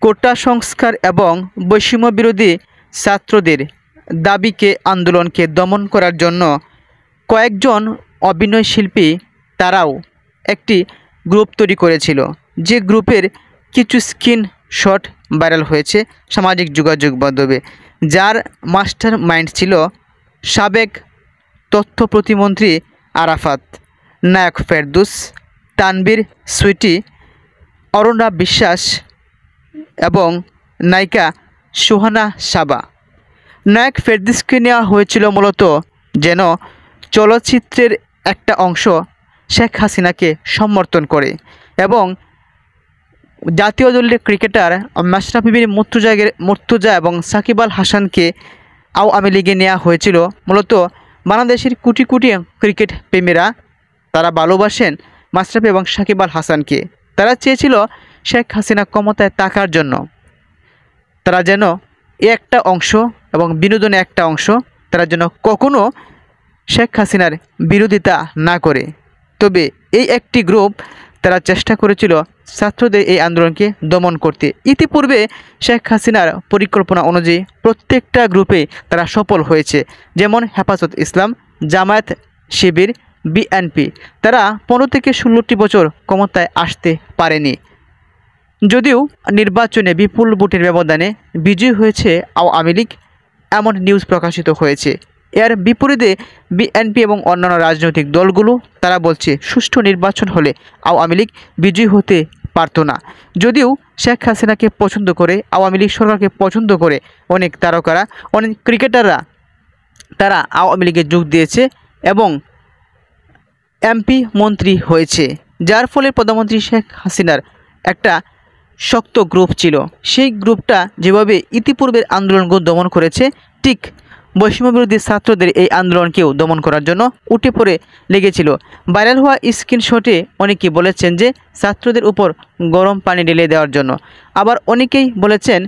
কোটা সংস্কার এবং বৈষম্য বিরোধী ছাত্রদের দাবিকে আন্দোলনকে দমন করার জন্য কয়েকজন অভিনয় শিল্পী তারাও একটি গ্রুপ তৈরি করেছিল, যে গ্রুপের কিছু স্ক্রিনশট ভাইরাল হয়েছে সামাজিক যোগাযোগ মাধ্যমে, যার মাস্টার মাইন্ড ছিল সাবেক তথ্য প্রতিমন্ত্রী আরাফাত, নায়ক ফেরদৌস, তানভীর সুইটি, অরুণা বিশ্বাস এবং নায়িকা সুহানা সাবা। নায়ক ফেরদৌসকে নেওয়া হয়েছিল মূলত যেন চলচ্চিত্রের একটা অংশ শেখ হাসিনাকে সমর্থন করে, এবং জাতীয় দলের ক্রিকেটার মাশরাফি বিন মুর্তজা এবং সাকিব আল হাসানকে আওয়ামী লীগে নেওয়া হয়েছিল মূলত বাংলাদেশের কোটি কোটি ক্রিকেট প্রেমীরা তারা ভালোবাসেন মাশরাফি এবং সাকিব আল হাসানকে। তারা চেয়েছিল শেখ হাসিনা ক্ষমতায় থাকার জন্য তারা যেন একটা অংশ এবং বিনোদনে একটা অংশ তারা যেন কখনো শেখ হাসিনার বিরোধিতা না করে। তবে এই একটি গ্রুপ তারা চেষ্টা করেছিল ছাত্রদের এই আন্দোলনকে দমন করতে। ইতিপূর্বে শেখ হাসিনার পরিকল্পনা অনুযায়ী প্রত্যেকটা গ্রুপে তারা সফল হয়েছে, যেমন হেফাজত ইসলাম, জামায়াত শিবির, বিএনপি। তারা 15 থেকে 16টি বছর ক্ষমতায় আসতে পারেনি, যদিও নির্বাচনে বিপুল ভোটের ব্যবধানে বিজয়ী হয়েছে আওয়ামী লীগ, এমন নিউজ প্রকাশিত হয়েছে। এর বিপরীতে বিএনপি এবং অন্যান্য রাজনৈতিক দলগুলো তারা বলছে সুষ্ঠু নির্বাচন হলে আওয়ামী লীগ বিজয়ী হতে পারত না। যদিও শেখ হাসিনাকে পছন্দ করে, আওয়ামী লীগ সরকারকে পছন্দ করে অনেক তারকারা, অনেক ক্রিকেটাররা তারা আওয়ামী লীগে যোগ দিয়েছে এবং এমপি মন্ত্রী হয়েছে, যার ফলে প্রধানমন্ত্রী শেখ হাসিনার একটা শক্ত গ্রুপ ছিল। সেই গ্রুপটা যেভাবে ইতিপূর্বের আন্দোলনগুলো দমন করেছে, ঠিক বৈষম্য বিরোধী ছাত্রদের এই আন্দোলনকেও দমন করার জন্য উঠে পড়ে লেগেছিল। ভাইরাল হওয়া স্ক্রিনশটে অনেকেই বলেছেন যে ছাত্রদের উপর গরম পানি ঢেলে দেওয়ার জন্য, আবার অনেকেই বলেছেন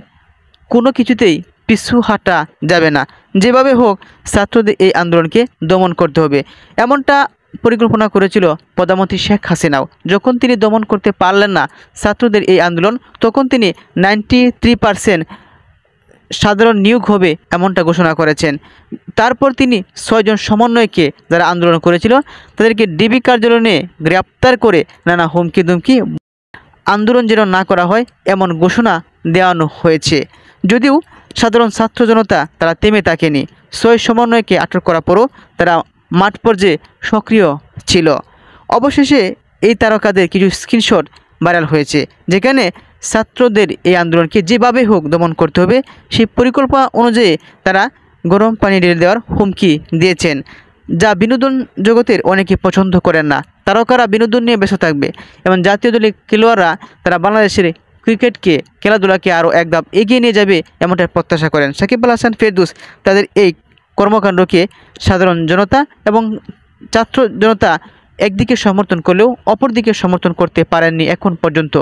কোনো কিছুতেই পিছু হাঁটা যাবে না, যেভাবে হোক ছাত্রদের এই আন্দোলনকে দমন করতে হবে। এমনটা পরিকল্পনা করেছিল প্রধানমন্ত্রী শেখ হাসিনাও। যখন তিনি দমন করতে পারলেন না ছাত্রদের এই আন্দোলন, তখন তিনি 93% সাধারণ নিয়োগ হবে এমনটা ঘোষণা করেছেন। তারপর তিনি 6 জন সমন্বয়কে যারা আন্দোলন করেছিল তাদেরকে ডিবি কার্যালয়ে নিয়ে গ্রেপ্তার করে নানা হুমকি দুমকি আন্দোলন যেন না করা হয় এমন ঘোষণা দেওয়ানো হয়েছে। যদিও সাধারণ ছাত্র জনতা তারা থেমে থাকেনি, 6 সমন্বয়কে আটক করার পরও তারা মাঠ পর্যায়ে সক্রিয় ছিল। অবশেষে এই তারকাদের কিছু স্ক্রিনশট ভাইরাল হয়েছে, যেখানে ছাত্রদের এই আন্দোলনকে যেভাবে হোক দমন করতে হবে সেই পরিকল্পনা অনুযায়ী তারা গরম পানি ঢেলে দেওয়ার হুমকি দিয়েছেন, যা বিনোদন জগতের অনেকে পছন্দ করেন না। তারকারা বিনোদন নিয়ে ব্যস্ত থাকবে এবং জাতীয় দলের খেলোয়াড়রা তারা বাংলাদেশের ক্রিকেটকে, খেলাধুলাকে আরও এক ধাপ এগিয়ে নিয়ে যাবে এমনটাই প্রত্যাশা করেন সাকিব আল হাসান, ফেরদৌস। তাদের এই কর্মকাণ্ডকে সাধারণ জনতা এবং ছাত্র জনতা একদিকে সমর্থন করলেও অপরদিকে সমর্থন করতে পারেননি এখন পর্যন্ত।